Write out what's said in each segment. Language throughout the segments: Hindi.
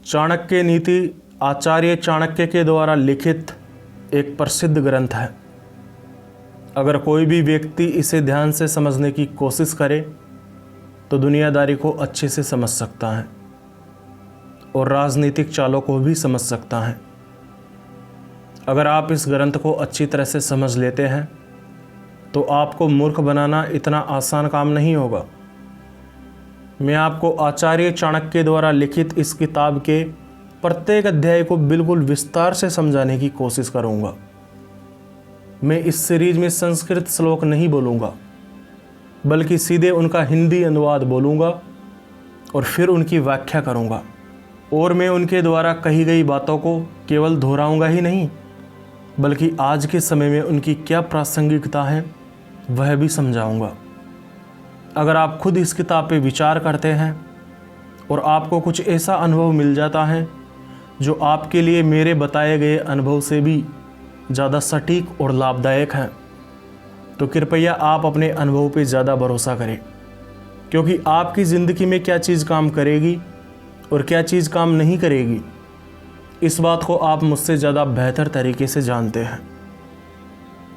चाणक्य नीति आचार्य चाणक्य के द्वारा लिखित एक प्रसिद्ध ग्रंथ है। अगर कोई भी व्यक्ति इसे ध्यान से समझने की कोशिश करे तो दुनियादारी को अच्छे से समझ सकता है और राजनीतिक चालों को भी समझ सकता है। अगर आप इस ग्रंथ को अच्छी तरह से समझ लेते हैं तो आपको मूर्ख बनाना इतना आसान काम नहीं होगा। मैं आपको आचार्य चाणक्य द्वारा लिखित इस किताब के प्रत्येक अध्याय को बिल्कुल विस्तार से समझाने की कोशिश करूंगा। मैं इस सीरीज में संस्कृत श्लोक नहीं बोलूंगा, बल्कि सीधे उनका हिंदी अनुवाद बोलूंगा और फिर उनकी व्याख्या करूंगा। और मैं उनके द्वारा कही गई बातों को केवल दोहराऊंगा ही नहीं, बल्कि आज के समय में उनकी क्या प्रासंगिकता है वह भी समझाऊंगा। अगर आप खुद इस किताब पे विचार करते हैं और आपको कुछ ऐसा अनुभव मिल जाता है जो आपके लिए मेरे बताए गए अनुभव से भी ज़्यादा सटीक और लाभदायक है, तो कृपया आप अपने अनुभव पे ज़्यादा भरोसा करें, क्योंकि आपकी ज़िंदगी में क्या चीज़ काम करेगी और क्या चीज़ काम नहीं करेगी, इस बात को आप मुझसे ज़्यादा बेहतर तरीके से जानते हैं।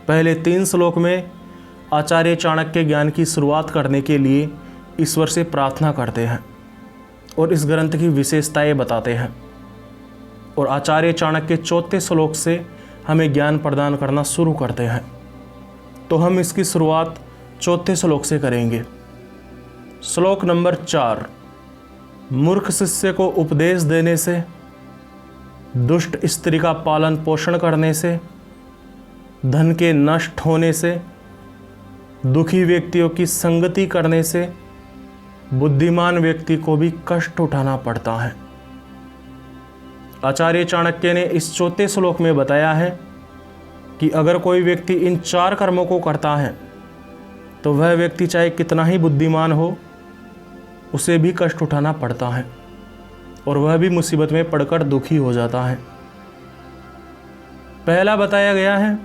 पहले 3 श्लोक में आचार्य चाणक्य ज्ञान की शुरुआत करने के लिए ईश्वर से प्रार्थना करते हैं और इस ग्रंथ की विशेषताएं बताते हैं, और आचार्य चाणक्य 4 श्लोक से हमें ज्ञान प्रदान करना शुरू करते हैं। तो हम इसकी शुरुआत 4 श्लोक से करेंगे। श्लोक नंबर 4। मूर्ख शिष्य को उपदेश देने से, दुष्ट स्त्री का पालन पोषण करने से, धन के नष्ट होने से, दुखी व्यक्तियों की संगति करने से बुद्धिमान व्यक्ति को भी कष्ट उठाना पड़ता है। आचार्य चाणक्य ने इस 4 श्लोक में बताया है कि अगर कोई व्यक्ति इन 4 कर्मों को करता है तो वह व्यक्ति चाहे कितना ही बुद्धिमान हो, उसे भी कष्ट उठाना पड़ता है और वह भी मुसीबत में पड़कर दुखी हो जाता है। पहला बताया गया है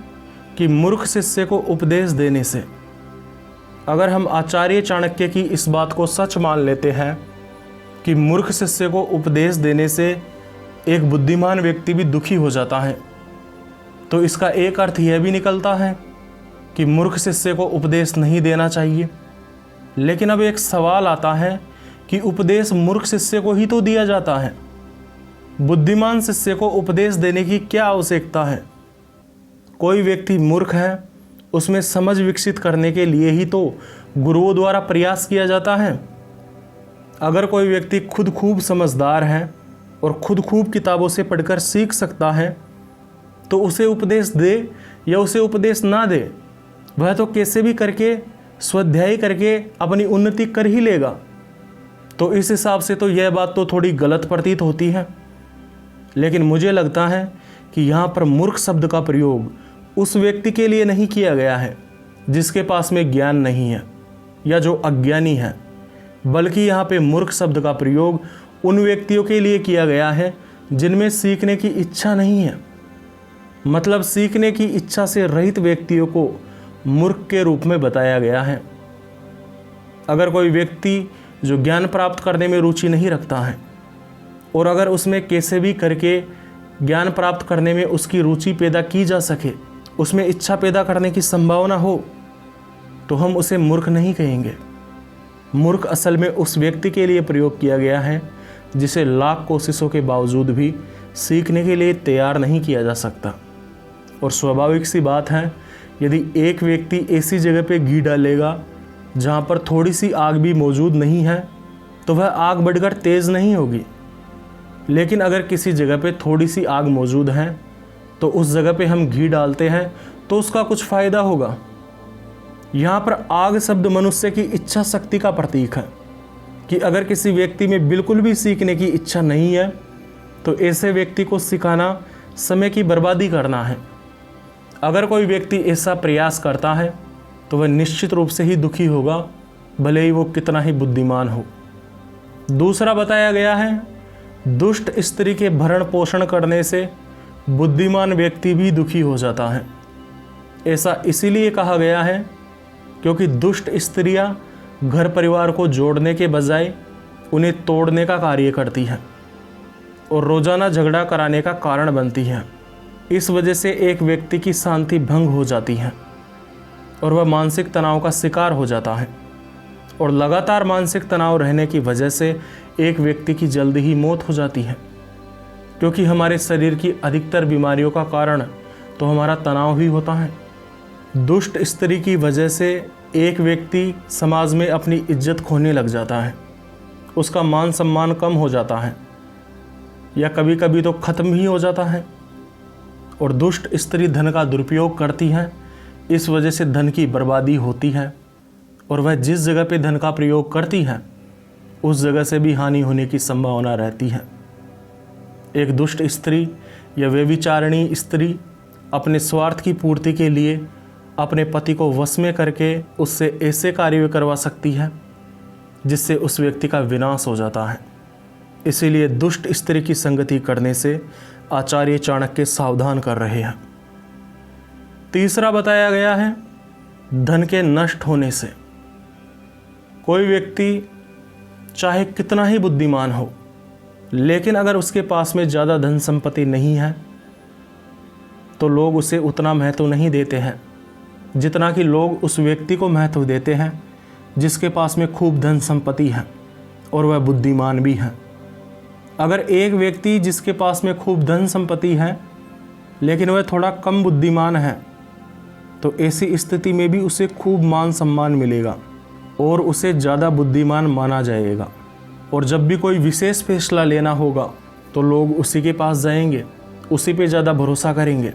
कि मूर्ख शिष्य को उपदेश देने से। अगर हम आचार्य चाणक्य की इस बात को सच मान लेते हैं कि मूर्ख शिष्य को उपदेश देने से एक बुद्धिमान व्यक्ति भी दुखी हो जाता है, तो इसका एक अर्थ यह भी निकलता है कि मूर्ख शिष्य को उपदेश नहीं देना चाहिए। लेकिन अब एक सवाल आता है कि उपदेश मूर्ख शिष्य को ही तो दिया जाता है, बुद्धिमान शिष्य को उपदेश देने की क्या आवश्यकता है? कोई व्यक्ति मूर्ख है, उसमें समझ विकसित करने के लिए ही तो गुरुओं द्वारा प्रयास किया जाता है। अगर कोई व्यक्ति खुद खूब समझदार है और खुद खूब किताबों से पढ़कर सीख सकता है, तो उसे उपदेश दे या उसे उपदेश ना दे, वह तो कैसे भी करके स्वाध्याय करके अपनी उन्नति कर ही लेगा। तो इस हिसाब से तो यह बात तो थोड़ी गलत प्रतीत होती है। लेकिन मुझे लगता है कि यहाँ पर मूर्ख शब्द का प्रयोग उस व्यक्ति के लिए नहीं किया गया है जिसके पास में ज्ञान नहीं है या जो अज्ञानी है, बल्कि यहाँ पे मूर्ख शब्द का प्रयोग उन व्यक्तियों के लिए किया गया है जिनमें सीखने की इच्छा नहीं है। मतलब सीखने की इच्छा से रहित व्यक्तियों को मूर्ख के रूप में बताया गया है। अगर कोई व्यक्ति जो ज्ञान प्राप्त करने में रुचि नहीं रखता है और अगर उसमें कैसे भी करके ज्ञान प्राप्त करने में उसकी रुचि पैदा की जा सके, उसमें इच्छा पैदा करने की संभावना हो, तो हम उसे मूर्ख नहीं कहेंगे। मूर्ख असल में उस व्यक्ति के लिए प्रयोग किया गया है जिसे लाख कोशिशों के बावजूद भी सीखने के लिए तैयार नहीं किया जा सकता। और स्वाभाविक सी बात है, यदि एक व्यक्ति ऐसी जगह पे घी डालेगा जहाँ पर थोड़ी सी आग भी मौजूद नहीं है, तो वह आग बढ़कर तेज़ नहीं होगी। लेकिन अगर किसी जगह पे थोड़ी सी आग मौजूद है तो उस जगह पे हम घी डालते हैं तो उसका कुछ फ़ायदा होगा। यहाँ पर आग शब्द मनुष्य की इच्छा शक्ति का प्रतीक है कि अगर किसी व्यक्ति में बिल्कुल भी सीखने की इच्छा नहीं है तो ऐसे व्यक्ति को सिखाना समय की बर्बादी करना है। अगर कोई व्यक्ति ऐसा प्रयास करता है तो वह निश्चित रूप से ही दुखी होगा, भले ही वो कितना ही बुद्धिमान हो। दूसरा बताया गया है, दुष्ट स्त्री के भरण पोषण करने से बुद्धिमान व्यक्ति भी दुखी हो जाता है। ऐसा इसीलिए कहा गया है क्योंकि दुष्ट स्त्रियां घर परिवार को जोड़ने के बजाय उन्हें तोड़ने का कार्य करती हैं। और रोज़ाना झगड़ा कराने का कारण बनती हैं। इस वजह से एक व्यक्ति की शांति भंग हो जाती है और वह मानसिक तनाव का शिकार हो जाता है। और लगातार मानसिक तनाव रहने की वजह से एक व्यक्ति की जल्दी ही मौत हो जाती है, क्योंकि हमारे शरीर की अधिकतर बीमारियों का कारण तो हमारा तनाव ही होता है। दुष्ट स्त्री की वजह से एक व्यक्ति समाज में अपनी इज्जत खोने लग जाता है, उसका मान सम्मान कम हो जाता है या कभी कभी तो ख़त्म ही हो जाता है। और दुष्ट स्त्री धन का दुरुपयोग करती है, इस वजह से धन की बर्बादी होती है और वह जिस जगह पे धन का प्रयोग करती है उस जगह से भी हानि होने की संभावना रहती है। एक दुष्ट स्त्री या व्यभिचारिणी स्त्री अपने स्वार्थ की पूर्ति के लिए अपने पति को वश में करके उससे ऐसे कार्य करवा सकती है जिससे उस व्यक्ति का विनाश हो जाता है। इसीलिए दुष्ट स्त्री की संगति करने से आचार्य चाणक्य सावधान कर रहे हैं। तीसरा बताया गया है धन के नष्ट होने से। कोई व्यक्ति चाहे कितना ही बुद्धिमान हो, लेकिन अगर उसके पास में ज़्यादा धन संपत्ति नहीं है तो लोग उसे उतना महत्व नहीं देते हैं जितना कि लोग उस व्यक्ति को महत्व देते हैं जिसके पास में खूब धन संपत्ति है और वह बुद्धिमान भी है। अगर एक व्यक्ति जिसके पास में खूब धन संपत्ति है लेकिन वह थोड़ा कम बुद्धिमान है तो ऐसी स्थिति में भी उसे खूब मान सम्मान मिलेगा और उसे ज़्यादा बुद्धिमान माना जाएगा। और जब भी कोई विशेष फैसला लेना होगा तो लोग उसी के पास जाएंगे, उसी पे ज़्यादा भरोसा करेंगे।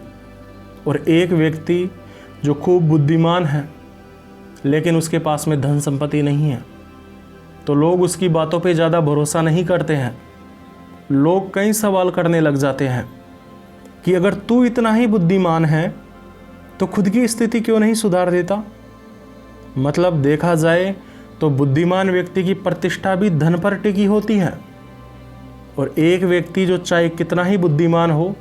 और एक व्यक्ति जो खूब बुद्धिमान है लेकिन उसके पास में धन संपत्ति नहीं है तो लोग उसकी बातों पे ज़्यादा भरोसा नहीं करते हैं। लोग कई सवाल करने लग जाते हैं कि अगर तू इतना ही बुद्धिमान है तो खुद की स्थिति क्यों नहीं सुधार देता। मतलब देखा जाए तो बुद्धिमान व्यक्ति की प्रतिष्ठा भी धन पर टिकी होती है। और एक व्यक्ति जो चाहे कितना ही बुद्धिमान हो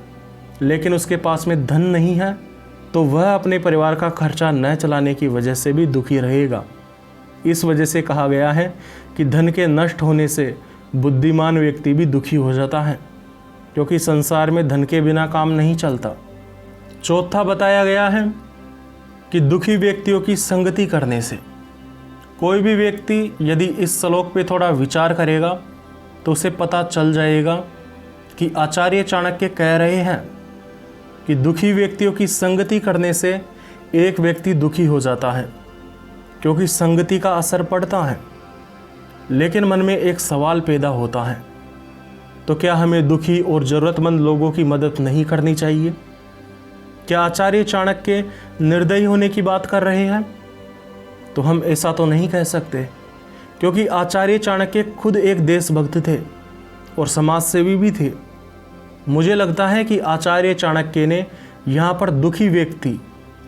लेकिन उसके पास में धन नहीं है तो वह अपने परिवार का खर्चा न चलाने की वजह से भी दुखी रहेगा। इस वजह से कहा गया है कि धन के नष्ट होने से बुद्धिमान व्यक्ति भी दुखी हो जाता है, क्योंकि संसार में धन के बिना काम नहीं चलता। चौथा बताया गया है कि दुखी व्यक्तियों की संगति करने से। कोई भी व्यक्ति यदि इस श्लोक पे थोड़ा विचार करेगा तो उसे पता चल जाएगा कि आचार्य चाणक्य कह रहे हैं कि दुखी व्यक्तियों की संगति करने से एक व्यक्ति दुखी हो जाता है, क्योंकि संगति का असर पड़ता है। लेकिन मन में एक सवाल पैदा होता है, तो क्या हमें दुखी और ज़रूरतमंद लोगों की मदद नहीं करनी चाहिए? क्या आचार्य चाणक्य निर्दयी होने की बात कर रहे हैं? तो हम ऐसा तो नहीं कह सकते, क्योंकि आचार्य चाणक्य खुद एक देशभक्त थे और समाजसेवी भी थे। मुझे लगता है कि आचार्य चाणक्य ने यहाँ पर दुखी व्यक्ति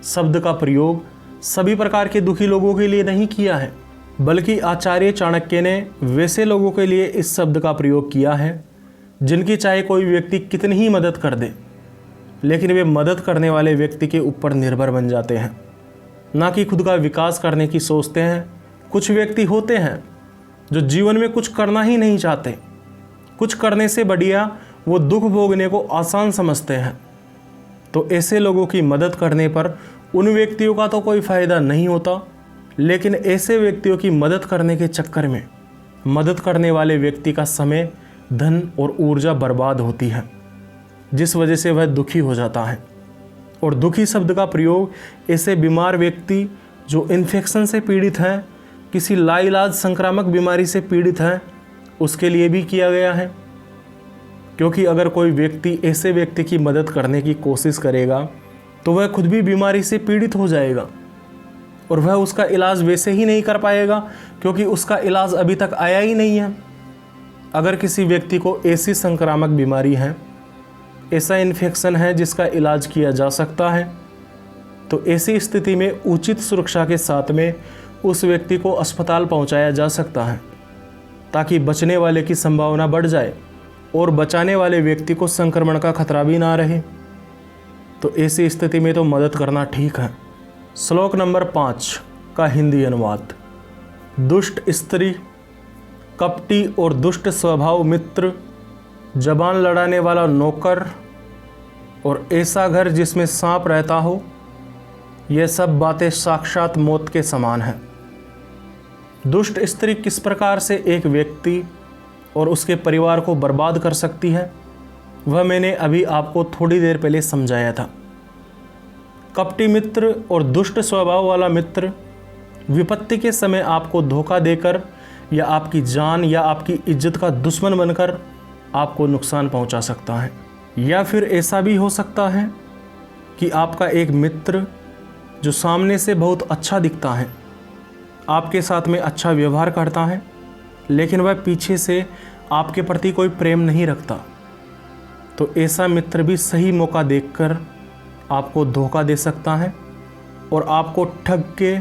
शब्द का प्रयोग सभी प्रकार के दुखी लोगों के लिए नहीं किया है, बल्कि आचार्य चाणक्य ने वैसे लोगों के लिए इस शब्द का प्रयोग किया है जिनकी चाहे कोई व्यक्ति कितनी ही मदद कर दे, लेकिन वे मदद करने वाले व्यक्ति के ऊपर निर्भर बन जाते हैं, ना कि खुद का विकास करने की सोचते हैं। कुछ व्यक्ति होते हैं जो जीवन में कुछ करना ही नहीं चाहते, कुछ करने से बढ़िया वो दुख भोगने को आसान समझते हैं। तो ऐसे लोगों की मदद करने पर उन व्यक्तियों का तो कोई फ़ायदा नहीं होता, लेकिन ऐसे व्यक्तियों की मदद करने के चक्कर में मदद करने वाले व्यक्ति का समय, धन और ऊर्जा बर्बाद होती है, जिस वजह से वह दुखी हो जाता है। और दुखी शब्द का प्रयोग ऐसे बीमार व्यक्ति जो इन्फेक्शन से पीड़ित हैं, किसी लाइलाज संक्रामक बीमारी से पीड़ित हैं, उसके लिए भी किया गया है। क्योंकि अगर कोई व्यक्ति ऐसे व्यक्ति की मदद करने की कोशिश करेगा तो वह खुद भी बीमारी से पीड़ित हो जाएगा और वह उसका इलाज वैसे ही नहीं कर पाएगा, क्योंकि उसका इलाज अभी तक आया ही नहीं है। अगर किसी व्यक्ति को ऐसी संक्रामक बीमारी है, ऐसा इन्फेक्शन है जिसका इलाज किया जा सकता है, तो ऐसी स्थिति में उचित सुरक्षा के साथ में उस व्यक्ति को अस्पताल पहुंचाया जा सकता है, ताकि बचने वाले की संभावना बढ़ जाए और बचाने वाले व्यक्ति को संक्रमण का खतरा भी ना रहे। तो ऐसी स्थिति में तो मदद करना ठीक है। श्लोक नंबर 5 का हिंदी अनुवाद। दुष्ट स्त्री, कपटी और दुष्ट स्वभाव मित्र जबान लड़ाने वाला नौकर और ऐसा घर जिसमें सांप रहता हो, यह सब बातें साक्षात मौत के समान हैं। दुष्ट स्त्री किस प्रकार से एक व्यक्ति और उसके परिवार को बर्बाद कर सकती है, वह मैंने अभी आपको थोड़ी देर पहले समझाया था। कपटी मित्र और दुष्ट स्वभाव वाला मित्र विपत्ति के समय आपको धोखा देकर या आपकी जान या आपकी इज्जत का दुश्मन बनकर आपको नुकसान पहुंचा सकता है। या फिर ऐसा भी हो सकता है कि आपका एक मित्र जो सामने से बहुत अच्छा दिखता है, आपके साथ में अच्छा व्यवहार करता है, लेकिन वह पीछे से आपके प्रति कोई प्रेम नहीं रखता, तो ऐसा मित्र भी सही मौका देखकर आपको धोखा दे सकता है और आपको ठग के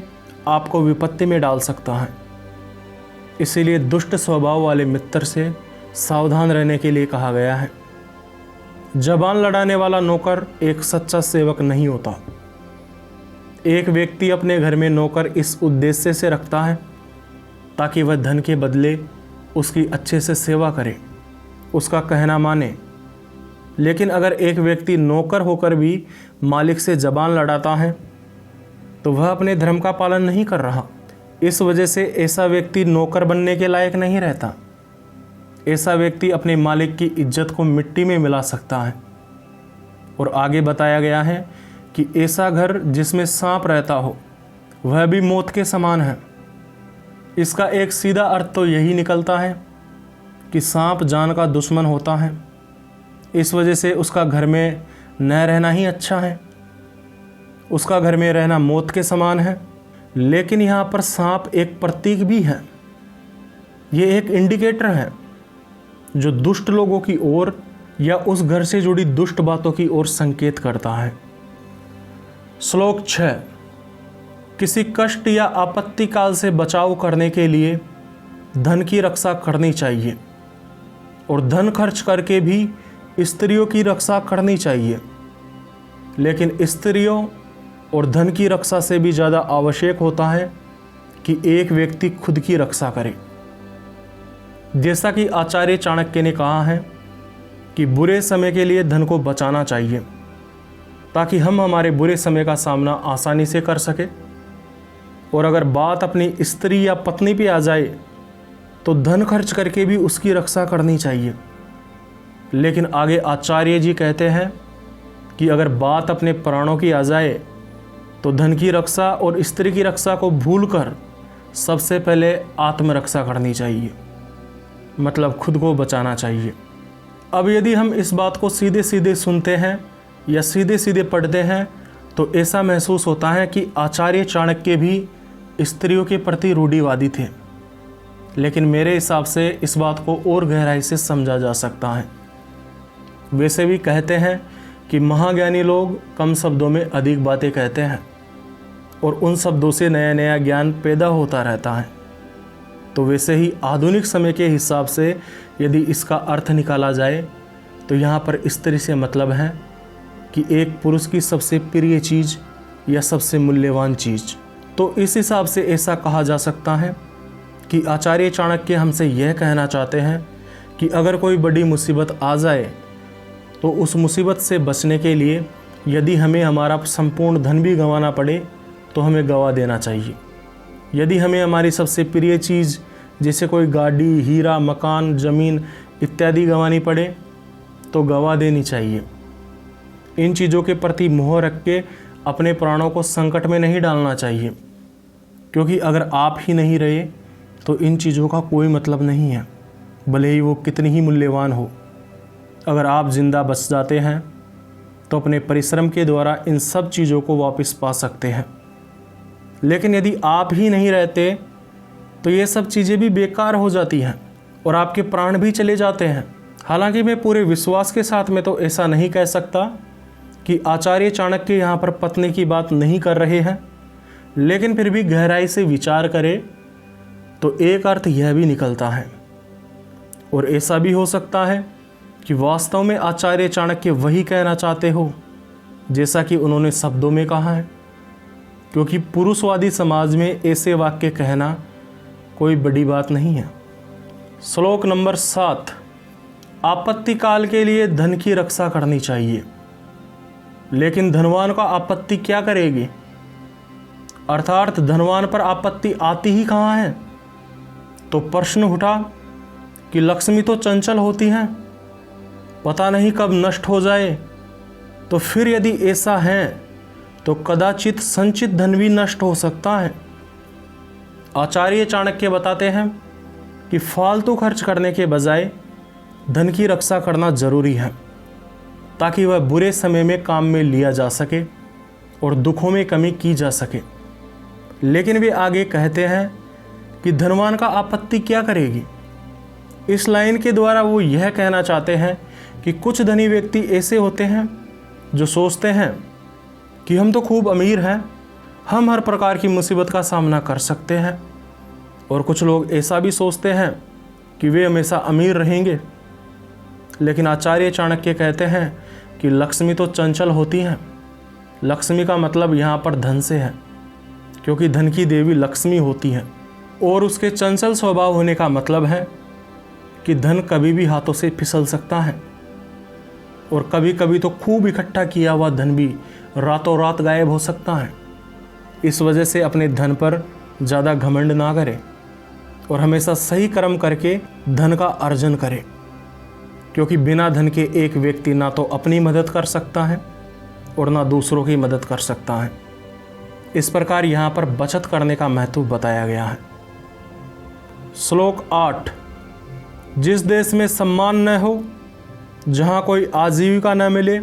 आपको विपत्ति में डाल सकता है। इसीलिए दुष्ट स्वभाव वाले मित्र से सावधान रहने के लिए कहा गया है। जबान लड़ाने वाला नौकर एक सच्चा सेवक नहीं होता। एक व्यक्ति अपने घर में नौकर इस उद्देश्य से रखता है ताकि वह धन के बदले उसकी अच्छे से सेवा करे, उसका कहना माने। लेकिन अगर एक व्यक्ति नौकर होकर भी मालिक से जबान लड़ाता है तो वह अपने धर्म का पालन नहीं कर रहा। इस वजह से ऐसा व्यक्ति नौकर बनने के लायक नहीं रहता। ऐसा व्यक्ति अपने मालिक की इज्जत को मिट्टी में मिला सकता है। और आगे बताया गया है कि ऐसा घर जिसमें सांप रहता हो वह भी मौत के समान है। इसका एक सीधा अर्थ तो यही निकलता है कि सांप जान का दुश्मन होता है, इस वजह से उसका घर में न रहना ही अच्छा है, उसका घर में रहना मौत के समान है। लेकिन यहाँ पर सांप एक प्रतीक भी है, ये एक इंडिकेटर है जो दुष्ट लोगों की ओर या उस घर से जुड़ी दुष्ट बातों की ओर संकेत करता है। श्लोक 6। किसी कष्ट या आपत्ति काल से बचाव करने के लिए धन की रक्षा करनी चाहिए और धन खर्च करके भी स्त्रियों की रक्षा करनी चाहिए। लेकिन स्त्रियों और धन की रक्षा से भी ज़्यादा आवश्यक होता है कि एक व्यक्ति खुद की रक्षा करे। जैसा कि आचार्य चाणक्य ने कहा है कि बुरे समय के लिए धन को बचाना चाहिए ताकि हम हमारे बुरे समय का सामना आसानी से कर सके। और अगर बात अपनी स्त्री या पत्नी पे आ जाए तो धन खर्च करके भी उसकी रक्षा करनी चाहिए। लेकिन आगे आचार्य जी कहते हैं कि अगर बात अपने प्राणों की आ जाए तो धन की रक्षा और स्त्री की रक्षा को भूलकर सबसे पहले आत्मरक्षा करनी चाहिए, मतलब खुद को बचाना चाहिए। अब यदि हम इस बात को सीधे सीधे सुनते हैं या सीधे सीधे पढ़ते हैं तो ऐसा महसूस होता है कि आचार्य चाणक्य भी स्त्रियों के प्रति रूढ़िवादी थे। लेकिन मेरे हिसाब से इस बात को और गहराई से समझा जा सकता है। वैसे भी कहते हैं कि महाज्ञानी लोग कम शब्दों में अधिक बातें कहते हैं और उन शब्दों से नया नया ज्ञान पैदा होता रहता है। तो वैसे ही आधुनिक समय के हिसाब से यदि इसका अर्थ निकाला जाए तो यहाँ पर स्त्री से मतलब है कि एक पुरुष की सबसे प्रिय चीज़ या सबसे मूल्यवान चीज़। तो इस हिसाब से ऐसा कहा जा सकता है कि आचार्य चाणक्य हमसे यह कहना चाहते हैं कि अगर कोई बड़ी मुसीबत आ जाए तो उस मुसीबत से बचने के लिए यदि हमें हमारा संपूर्ण धन भी गंवाना पड़े तो हमें गंवा देना चाहिए। यदि हमें हमारी सबसे प्रिय चीज़ जैसे कोई गाड़ी, हीरा, मकान, ज़मीन इत्यादि गंवानी पड़े तो गंवा देनी चाहिए। इन चीज़ों के प्रति मोह रख के अपने प्राणों को संकट में नहीं डालना चाहिए, क्योंकि अगर आप ही नहीं रहे तो इन चीज़ों का कोई मतलब नहीं है, भले ही वो कितनी ही मूल्यवान हो। अगर आप जिंदा बच जाते हैं तो अपने परिश्रम के द्वारा इन सब चीज़ों को वापस पा सकते हैं। लेकिन यदि आप ही नहीं रहते तो ये सब चीज़ें भी बेकार हो जाती हैं और आपके प्राण भी चले जाते हैं। हालांकि मैं पूरे विश्वास के साथ में तो ऐसा नहीं कह सकता कि आचार्य चाणक्य यहाँ पर पत्नी की बात नहीं कर रहे हैं, लेकिन फिर भी गहराई से विचार करें तो एक अर्थ यह भी निकलता है। और ऐसा भी हो सकता है कि वास्तव में आचार्य चाणक्य वही कहना चाहते हो जैसा कि उन्होंने शब्दों में कहा है, क्योंकि पुरुषवादी समाज में ऐसे वाक्य कहना कोई बड़ी बात नहीं है। श्लोक नंबर 7। आपत्ति काल के लिए धन की रक्षा करनी चाहिए, लेकिन धनवान का आपत्ति क्या करेगी? अर्थात धनवान पर आपत्ति आती ही कहाँ है? तो प्रश्न उठा कि लक्ष्मी तो चंचल होती हैं, पता नहीं कब नष्ट हो जाए। तो फिर यदि ऐसा है तो कदाचित संचित धन भी नष्ट हो सकता है। आचार्य चाणक्य बताते हैं कि फालतू खर्च करने के बजाय धन की रक्षा करना जरूरी है, ताकि वह बुरे समय में काम में लिया जा सके और दुखों में कमी की जा सके। लेकिन वे आगे कहते हैं कि धनवान का आपत्ति क्या करेगी। इस लाइन के द्वारा वो यह कहना चाहते हैं कि कुछ धनी व्यक्ति ऐसे होते हैं जो सोचते हैं कि हम तो खूब अमीर हैं, हम हर प्रकार की मुसीबत का सामना कर सकते हैं। और कुछ लोग ऐसा भी सोचते हैं कि वे हमेशा अमीर रहेंगे। लेकिन आचार्य चाणक्य कहते हैं कि लक्ष्मी तो चंचल होती हैं। लक्ष्मी का मतलब यहाँ पर धन से है, क्योंकि धन की देवी लक्ष्मी होती हैं। और उसके चंचल स्वभाव होने का मतलब है कि धन कभी भी हाथों से फिसल सकता है, और कभी कभी तो खूब इकट्ठा किया हुआ धन भी रातों रात गायब हो सकता है। इस वजह से अपने धन पर ज़्यादा घमंड ना करें और हमेशा सही कर्म करके धन का अर्जन करें, क्योंकि बिना धन के एक व्यक्ति ना तो अपनी मदद कर सकता है और ना दूसरों की मदद कर सकता है। इस प्रकार यहाँ पर बचत करने का महत्व बताया गया है। श्लोक 8। जिस देश में सम्मान न हो, जहाँ कोई आजीविका न मिले,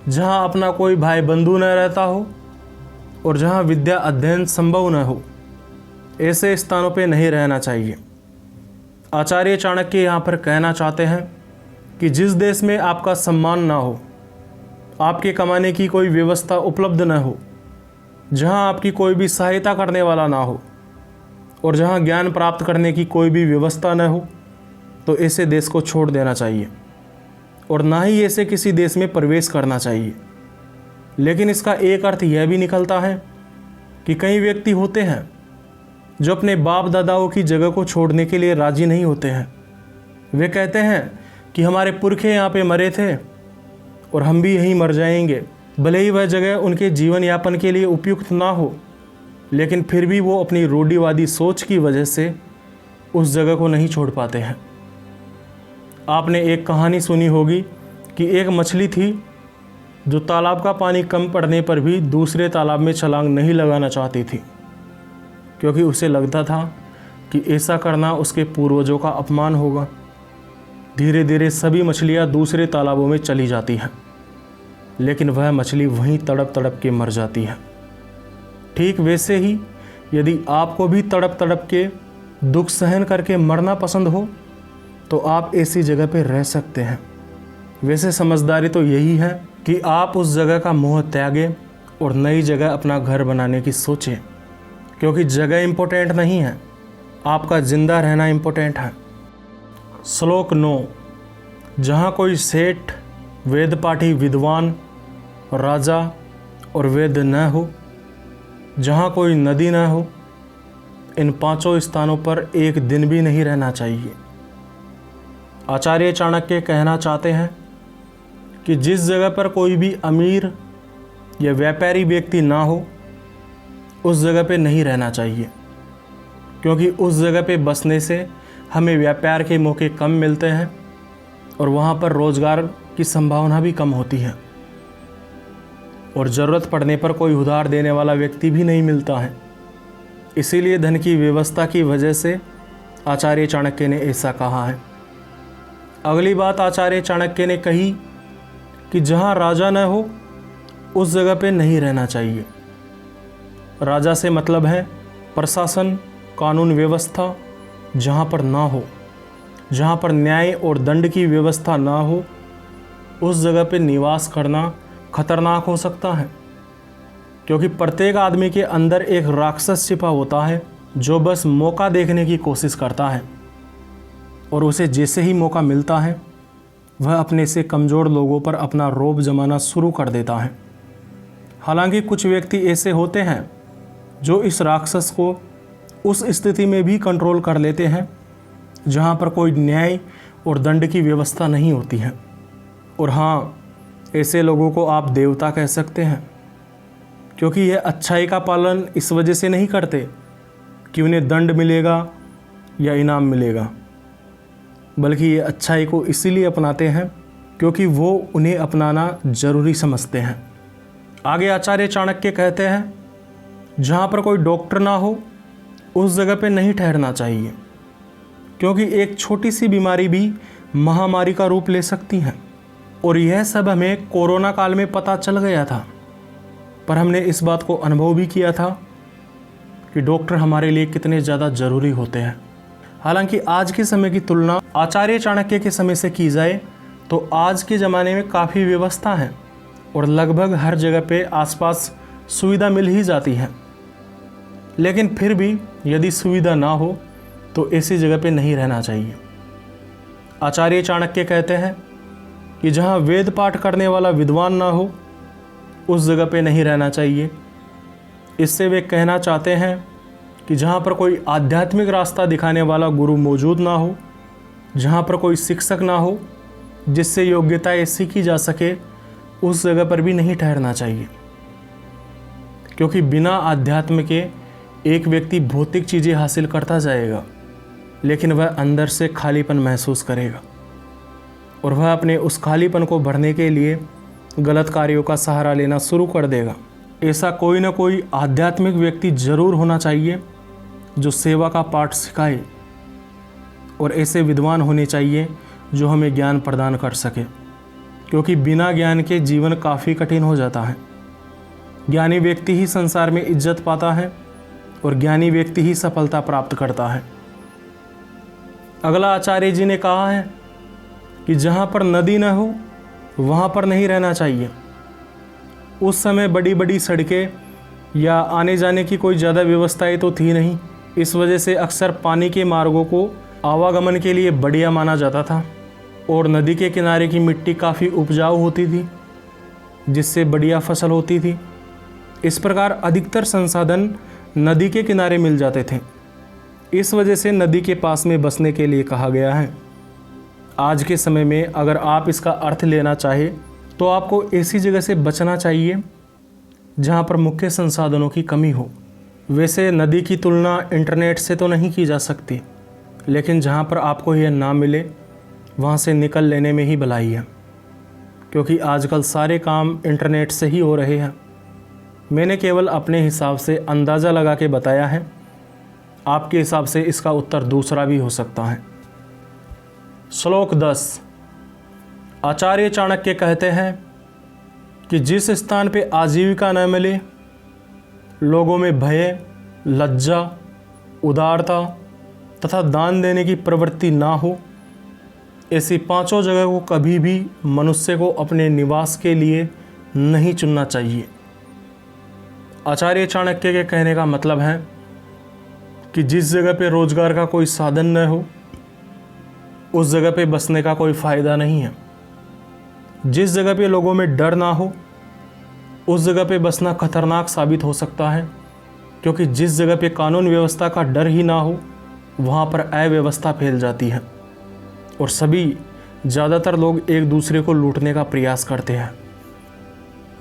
जहाँ अपना कोई भाई बंधु न रहता हो और जहाँ विद्या अध्ययन संभव न हो, ऐसे स्थानों पे नहीं रहना चाहिए। आचार्य चाणक्य यहाँ पर कहना चाहते हैं कि जिस देश में आपका सम्मान ना हो, आपके कमाने की कोई व्यवस्था उपलब्ध न हो, जहाँ आपकी कोई भी सहायता करने वाला ना हो और जहाँ ज्ञान प्राप्त करने की कोई भी व्यवस्था न हो, तो ऐसे देश को छोड़ देना चाहिए और ना ही ऐसे किसी देश में प्रवेश करना चाहिए। लेकिन इसका एक अर्थ यह भी निकलता है कि कई व्यक्ति होते हैं जो अपने बाप दादाओं की जगह को छोड़ने के लिए राजी नहीं होते हैं। वे कहते हैं कि हमारे पुरखे यहाँ पे मरे थे और हम भी यहीं मर जाएंगे, भले ही वह जगह उनके जीवन यापन के लिए उपयुक्त ना हो, लेकिन फिर भी वो अपनी रूढ़िवादी सोच की वजह से उस जगह को नहीं छोड़ पाते हैं। आपने एक कहानी सुनी होगी कि एक मछली थी जो तालाब का पानी कम पड़ने पर भी दूसरे तालाब में छलांग नहीं लगाना चाहती थी, क्योंकि उसे लगता था कि ऐसा करना उसके पूर्वजों का अपमान होगा। धीरे धीरे सभी मछलियाँ दूसरे तालाबों में चली जाती हैं, लेकिन वह मछली वहीं तड़प तड़प के मर जाती है। ठीक वैसे ही यदि आपको भी तड़प तड़प के दुख सहन करके मरना पसंद हो, तो आप ऐसी जगह पर रह सकते हैं। वैसे समझदारी तो यही है कि आप उस जगह का मोह त्यागें और नई जगह अपना घर बनाने की सोचें, क्योंकि जगह इम्पोर्टेंट नहीं है, आपका जिंदा रहना इम्पोर्टेंट है। श्लोक 9। जहाँ कोई सेठ, वेद पाठी विद्वान, राजा और वेद न हो, जहाँ कोई नदी न हो, इन पांचों स्थानों पर एक दिन भी नहीं रहना चाहिए। आचार्य चाणक्य कहना चाहते हैं कि जिस जगह पर कोई भी अमीर या व्यापारी व्यक्ति ना हो, उस जगह पे नहीं रहना चाहिए, क्योंकि उस जगह पे बसने से हमें व्यापार के मौके कम मिलते हैं और वहाँ पर रोज़गार की संभावना भी कम होती है और ज़रूरत पड़ने पर कोई उधार देने वाला व्यक्ति भी नहीं मिलता है। इसीलिए धन की व्यवस्था की वजह से आचार्य चाणक्य ने ऐसा कहा है। अगली बात आचार्य चाणक्य ने कही कि जहाँ राजा न हो, उस जगह पे नहीं रहना चाहिए। राजा से मतलब है प्रशासन, कानून व्यवस्था जहाँ पर ना हो, जहाँ पर न्याय और दंड की व्यवस्था ना हो, उस जगह पे निवास करना खतरनाक हो सकता है, क्योंकि प्रत्येक आदमी के अंदर एक राक्षस छिपा होता है जो बस मौका देखने की कोशिश करता है और उसे जैसे ही मौका मिलता है वह अपने से कमज़ोर लोगों पर अपना रौब जमाना शुरू कर देता है। हालांकि कुछ व्यक्ति ऐसे होते हैं जो इस राक्षस को उस स्थिति में भी कंट्रोल कर लेते हैं जहाँ पर कोई न्याय और दंड की व्यवस्था नहीं होती है। और हाँ, ऐसे लोगों को आप देवता कह सकते हैं, क्योंकि यह अच्छाई का पालन इस वजह से नहीं करते कि उन्हें दंड मिलेगा या इनाम मिलेगा, बल्कि ये अच्छाई को इसीलिए अपनाते हैं क्योंकि वो उन्हें अपनाना जरूरी समझते हैं। आगे आचार्य चाणक्य कहते हैं, जहाँ पर कोई डॉक्टर ना हो उस जगह पे नहीं ठहरना चाहिए, क्योंकि एक छोटी सी बीमारी भी महामारी का रूप ले सकती है। और यह सब हमें कोरोना काल में पता चल गया था, पर हमने इस बात को अनुभव भी किया था कि डॉक्टर हमारे लिए कितने ज़्यादा ज़रूरी होते हैं। हालांकि आज के समय की तुलना आचार्य चाणक्य के समय से की जाए तो आज के ज़माने में काफ़ी व्यवस्था है और लगभग हर जगह पे आसपास सुविधा मिल ही जाती है। लेकिन फिर भी यदि सुविधा ना हो तो ऐसी जगह पे नहीं रहना चाहिए। आचार्य चाणक्य कहते हैं कि जहाँ वेद पाठ करने वाला विद्वान ना हो उस जगह पे नहीं रहना चाहिए। इससे वे कहना चाहते हैं कि जहाँ पर कोई आध्यात्मिक रास्ता दिखाने वाला गुरु मौजूद ना हो, जहाँ पर कोई शिक्षक ना हो जिससे योग्यताएं सीखी जा सके, उस जगह पर भी नहीं ठहरना चाहिए। क्योंकि बिना आध्यात्म के एक व्यक्ति भौतिक चीज़ें हासिल करता जाएगा, लेकिन वह अंदर से खालीपन महसूस करेगा और वह अपने उस खालीपन को भरने के लिए गलत कार्यों का सहारा लेना शुरू कर देगा। ऐसा कोई ना कोई आध्यात्मिक व्यक्ति जरूर होना चाहिए जो सेवा का पाठ सिखाए, और ऐसे विद्वान होने चाहिए जो हमें ज्ञान प्रदान कर सके, क्योंकि बिना ज्ञान के जीवन काफ़ी कठिन हो जाता है। ज्ञानी व्यक्ति ही संसार में इज्जत पाता है और ज्ञानी व्यक्ति ही सफलता प्राप्त करता है। अगला आचार्य जी ने कहा है कि जहाँ पर नदी न हो वहाँ पर नहीं रहना चाहिए। उस समय बड़ी बड़ी सड़कें या आने जाने की कोई ज़्यादा व्यवस्थाएं तो थी नहीं। इस वजह से अक्सर पानी के मार्गों को आवागमन के लिए बढ़िया माना जाता था और नदी के किनारे की मिट्टी काफ़ी उपजाऊ होती थी, जिससे बढ़िया फसल होती थी। इस प्रकार अधिकतर संसाधन नदी के किनारे मिल जाते थे। इस वजह से नदी के पास में बसने के लिए कहा गया है। आज के समय में अगर आप इसका अर्थ लेना चाहे तो आपको ऐसी जगह से बचना चाहिए जहाँ पर मुख्य संसाधनों की कमी हो। वैसे नदी की तुलना इंटरनेट से तो नहीं की जा सकती, लेकिन जहाँ पर आपको यह ना मिले वहाँ से निकल लेने में ही भलाई है, क्योंकि आजकल सारे काम इंटरनेट से ही हो रहे हैं। मैंने केवल अपने हिसाब से अंदाज़ा लगा के बताया है, आपके हिसाब से इसका उत्तर दूसरा भी हो सकता है। श्लोक 10। आचार्य चाणक्य कहते हैं कि जिस स्थान पे आजीविका न मिले, लोगों में भय, लज्जा, उदारता तथा दान देने की प्रवृत्ति ना हो, ऐसी पांचों जगह को कभी भी मनुष्य को अपने निवास के लिए नहीं चुनना चाहिए। आचार्य चाणक्य के कहने का मतलब है कि जिस जगह पे रोजगार का कोई साधन न हो उस जगह पे बसने का कोई फ़ायदा नहीं है। जिस जगह पे लोगों में डर ना हो उस जगह पे बसना खतरनाक साबित हो सकता है, क्योंकि जिस जगह पे कानून व्यवस्था का डर ही ना हो वहाँ पर अव्यवस्था फैल जाती है और ज़्यादातर लोग एक दूसरे को लूटने का प्रयास करते हैं।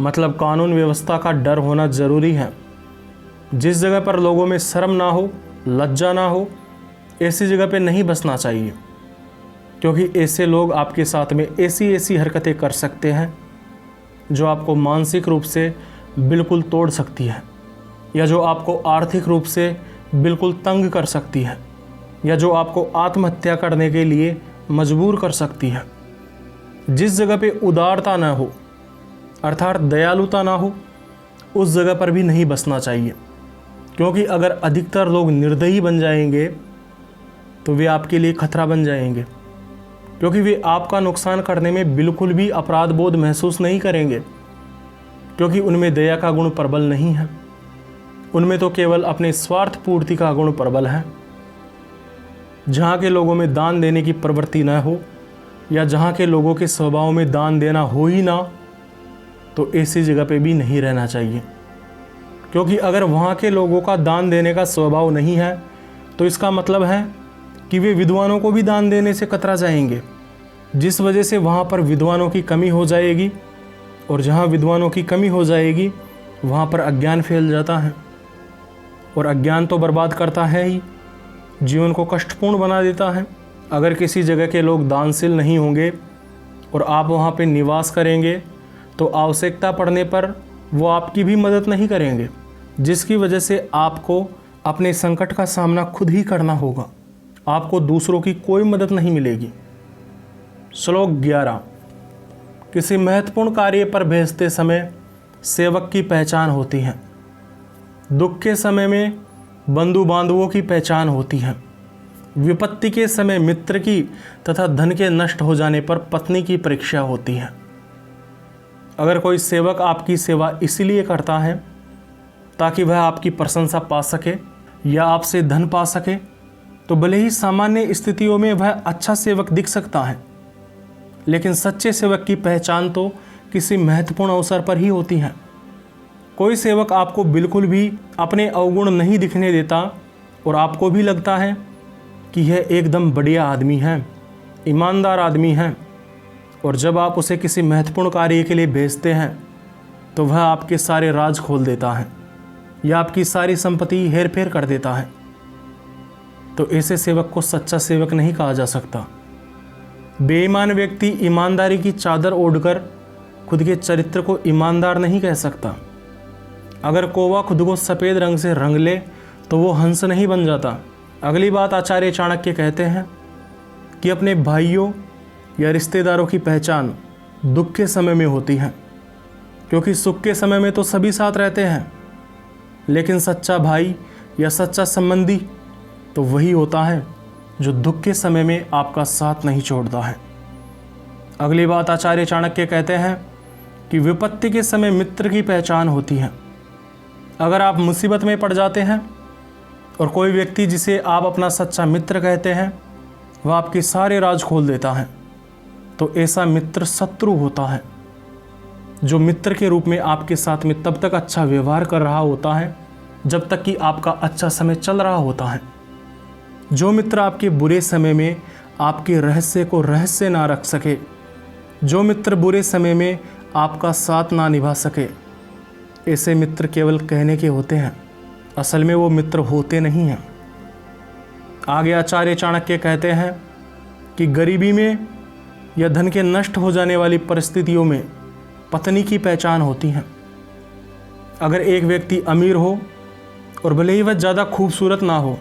मतलब कानून व्यवस्था का डर होना ज़रूरी है। जिस जगह पर लोगों में शर्म ना हो, लज्जा ना हो, ऐसी जगह पे नहीं बसना चाहिए, क्योंकि ऐसे लोग आपके साथ में ऐसी हरकतें कर सकते हैं जो आपको मानसिक रूप से बिल्कुल तोड़ सकती है, या जो आपको आर्थिक रूप से बिल्कुल तंग कर सकती है, या जो आपको आत्महत्या करने के लिए मजबूर कर सकती है। जिस जगह पे उदारता ना हो अर्थात दयालुता ना हो उस जगह पर भी नहीं बसना चाहिए, क्योंकि अगर अधिकतर लोग निर्दयी बन जाएंगे तो वे आपके लिए खतरा बन जाएंगे, क्योंकि वे आपका नुकसान करने में बिल्कुल भी अपराध बोध महसूस नहीं करेंगे, क्योंकि उनमें दया का गुण प्रबल नहीं है। उनमें तो केवल अपने स्वार्थ पूर्ति का गुण प्रबल है। जहाँ के लोगों में दान देने की प्रवृत्ति न हो, या जहाँ के लोगों के स्वभाव में दान देना हो ही ना, तो ऐसी जगह पे भी नहीं रहना चाहिए, क्योंकि अगर वहाँ के लोगों का दान देने का स्वभाव नहीं है तो इसका मतलब है कि वे विद्वानों को भी दान देने से कतरा जाएंगे। जिस वजह से वहाँ पर विद्वानों की कमी हो जाएगी, और जहाँ विद्वानों की कमी हो जाएगी वहाँ पर अज्ञान फैल जाता है, और अज्ञान तो बर्बाद करता है ही, जीवन को कष्टपूर्ण बना देता है। अगर किसी जगह के लोग दानशील नहीं होंगे और आप वहाँ पे निवास करेंगे तो आवश्यकता पड़ने पर वो आपकी भी मदद नहीं करेंगे, जिसकी वजह से आपको अपने संकट का सामना खुद ही करना होगा। आपको दूसरों की कोई मदद नहीं मिलेगी। श्लोक 11। किसी महत्वपूर्ण कार्य पर भेजते समय सेवक की पहचान होती है। दुख के समय में बंधु बांधवों की पहचान होती है। विपत्ति के समय मित्र की तथा धन के नष्ट हो जाने पर पत्नी की परीक्षा होती है। अगर कोई सेवक आपकी सेवा इसलिए करता है ताकि वह आपकी प्रशंसा पा सके या आपसे धन पा सके, तो भले ही सामान्य स्थितियों में वह अच्छा सेवक दिख सकता है, लेकिन सच्चे सेवक की पहचान तो किसी महत्वपूर्ण अवसर पर ही होती है। कोई सेवक आपको बिल्कुल भी अपने अवगुण नहीं दिखने देता और आपको भी लगता है कि यह एकदम बढ़िया आदमी है, ईमानदार आदमी है, और जब आप उसे किसी महत्वपूर्ण कार्य के लिए भेजते हैं तो वह आपके सारे राज खोल देता है या आपकी सारी संपत्ति हेर फेर कर देता है, तो ऐसे सेवक को सच्चा सेवक नहीं कहा जा सकता। बेईमान व्यक्ति ईमानदारी की चादर ओढ़कर खुद के चरित्र को ईमानदार नहीं कह सकता। अगर कौवा खुद को सफ़ेद रंग से रंग ले तो वो हंस नहीं बन जाता। अगली बात आचार्य चाणक्य कहते हैं कि अपने भाइयों या रिश्तेदारों की पहचान दुख के समय में होती है, क्योंकि सुख के समय में तो सभी साथ रहते हैं, लेकिन सच्चा भाई या सच्चा संबंधी तो वही होता है जो दुख के समय में आपका साथ नहीं छोड़ता है। अगली बात आचार्य चाणक्य कहते हैं कि विपत्ति के समय मित्र की पहचान होती है। अगर आप मुसीबत में पड़ जाते हैं और कोई व्यक्ति जिसे आप अपना सच्चा मित्र कहते हैं वह आपके सारे राज खोल देता है, तो ऐसा मित्र शत्रु होता है, जो मित्र के रूप में आपके साथ में तब तक अच्छा व्यवहार कर रहा होता है जब तक कि आपका अच्छा समय चल रहा होता है। जो मित्र आपके बुरे समय में आपके रहस्य को रहस्य ना रख सके, जो मित्र बुरे समय में आपका साथ ना निभा सके, ऐसे मित्र केवल कहने के होते हैं, असल में वो मित्र होते नहीं हैं। आगे आचार्य चाणक्य कहते हैं कि गरीबी में या धन के नष्ट हो जाने वाली परिस्थितियों में पत्नी की पहचान होती है। अगर एक व्यक्ति अमीर हो और भले ही वह ज़्यादा खूबसूरत ना हो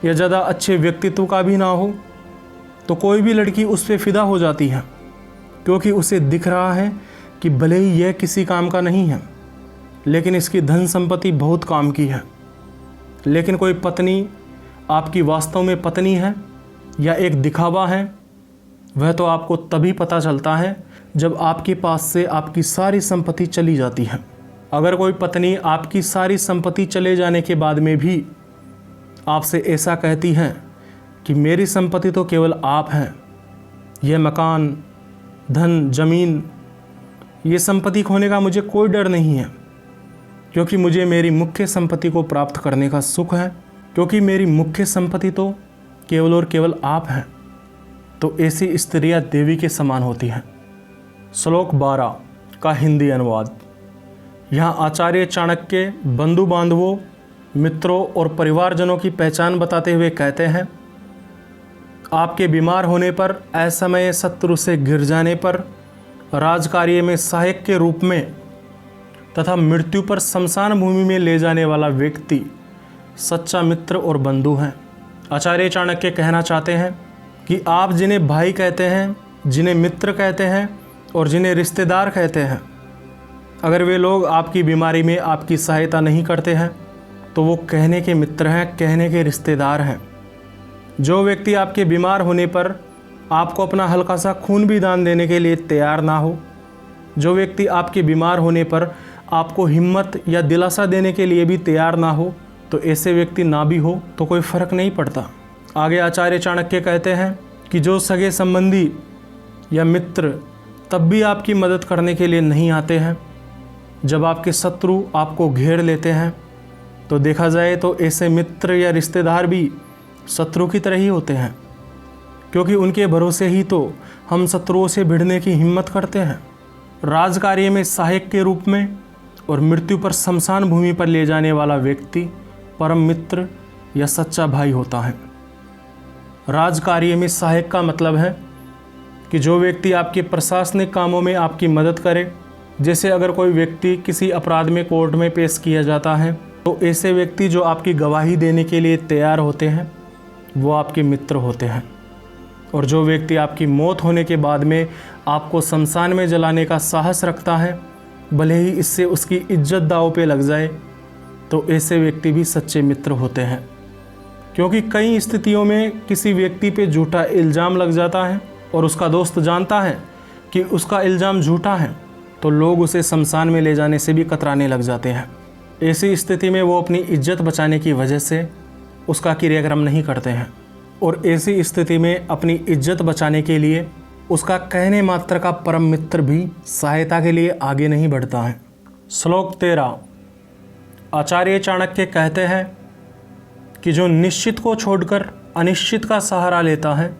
या ज़्यादा अच्छे व्यक्तित्व का भी ना हो, तो कोई भी लड़की उस पर फिदा हो जाती है, क्योंकि उसे दिख रहा है कि भले ही यह किसी काम का नहीं है, लेकिन इसकी धन संपत्ति बहुत काम की है। लेकिन कोई पत्नी आपकी वास्तव में पत्नी है या एक दिखावा है, वह तो आपको तभी पता चलता है जब आपके पास से आपकी सारी संपत्ति चली जाती है। अगर कोई पत्नी आपकी सारी संपत्ति चले जाने के बाद में भी आपसे ऐसा कहती है कि मेरी संपत्ति तो केवल आप हैं, यह मकान, धन, ज़मीन, ये संपत्ति खोने का मुझे कोई डर नहीं है, क्योंकि मुझे मेरी मुख्य संपत्ति को प्राप्त करने का सुख है, क्योंकि मेरी मुख्य संपत्ति तो केवल और केवल आप हैं, तो ऐसी स्त्रियां देवी के समान होती हैं। श्लोक 12 का हिंदी अनुवाद। यहाँ आचार्य चाणक्य बंधु बांधवों, मित्रों और परिवारजनों की पहचान बताते हुए कहते हैं, आपके बीमार होने पर, असमय शत्रु से घिर जाने पर, राजकार्य में सहायक के रूप में तथा मृत्यु पर शमशान भूमि में ले जाने वाला व्यक्ति सच्चा मित्र और बंधु है। आचार्य चाणक्य कहना चाहते हैं कि आप जिन्हें भाई कहते हैं, जिन्हें मित्र कहते हैं और जिन्हें रिश्तेदार कहते हैं, अगर वे लोग आपकी बीमारी में आपकी सहायता नहीं करते हैं तो वो कहने के मित्र हैं, कहने के रिश्तेदार हैं। जो व्यक्ति आपके बीमार होने पर आपको अपना हल्का सा खून भी दान देने के लिए तैयार ना हो, जो व्यक्ति आपके बीमार होने पर आपको हिम्मत या दिलासा देने के लिए भी तैयार ना हो, तो ऐसे व्यक्ति ना भी हो तो कोई फ़र्क नहीं पड़ता। आगे आचार्य चाणक्य कहते हैं कि जो सगे संबंधी या मित्र तब भी आपकी मदद करने के लिए नहीं आते हैं जब आपके शत्रु आपको घेर लेते हैं, तो देखा जाए तो ऐसे मित्र या रिश्तेदार भी शत्रु की तरह ही होते हैं, क्योंकि उनके भरोसे ही तो हम शत्रुओं से भिड़ने की हिम्मत करते हैं। राजकार्य में सहायक के रूप में और मृत्यु पर शमशान भूमि पर ले जाने वाला व्यक्ति परम मित्र या सच्चा भाई होता है। राजकार्य में सहायक का मतलब है कि जो व्यक्ति आपके प्रशासनिक कामों में आपकी मदद करे। जैसे अगर कोई व्यक्ति किसी अपराध में कोर्ट में पेश किया जाता है तो ऐसे व्यक्ति जो आपकी गवाही देने के लिए तैयार होते हैं वो आपके मित्र होते हैं। और जो व्यक्ति आपकी मौत होने के बाद में आपको शमशान में जलाने का साहस रखता है, भले ही इससे उसकी इज्जत दांव पे लग जाए, तो ऐसे व्यक्ति भी सच्चे मित्र होते हैं। क्योंकि कई स्थितियों में किसी व्यक्ति पे झूठा इल्ज़ाम लग जाता है और उसका दोस्त जानता है कि उसका इल्ज़ाम झूठा है, तो लोग उसे शमशान में ले जाने से भी कतराने लग जाते हैं। ऐसी स्थिति में वो अपनी इज्जत बचाने की वजह से उसका क्रियाक्रम नहीं करते हैं, और ऐसी स्थिति में अपनी इज्जत बचाने के लिए उसका कहने मात्र का परम मित्र भी सहायता के लिए आगे नहीं बढ़ता है। श्लोक 13। आचार्य चाणक्य कहते हैं कि जो निश्चित को छोड़कर अनिश्चित का सहारा लेता है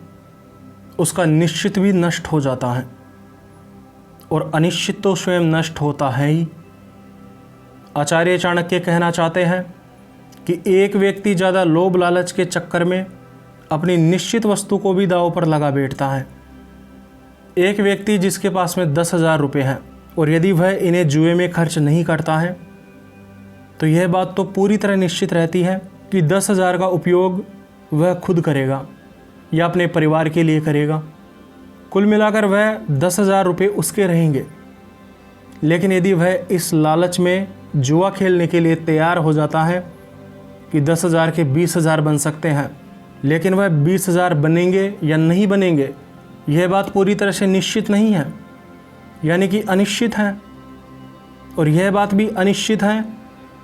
उसका निश्चित भी नष्ट हो जाता है, और अनिश्चित तो स्वयं नष्ट होता है ही। आचार्य चाणक्य कहना चाहते हैं कि एक व्यक्ति ज़्यादा लोभ लालच के चक्कर में अपनी निश्चित वस्तु को भी दांव पर लगा बैठता है। एक व्यक्ति जिसके पास में 10,000 रुपये हैं और यदि वह इन्हें जुए में खर्च नहीं करता है तो यह बात तो पूरी तरह निश्चित रहती है कि 10,000 का उपयोग वह खुद करेगा या अपने परिवार के लिए करेगा। कुल मिलाकर वह 10,000 रुपये उसके रहेंगे। लेकिन यदि वह इस लालच में जुआ खेलने के लिए तैयार हो जाता है कि 10,000 के 20,000 बन सकते हैं, लेकिन वह 20,000 बनेंगे या नहीं बनेंगे यह बात पूरी तरह से निश्चित नहीं है, यानी कि अनिश्चित है। और यह बात भी अनिश्चित है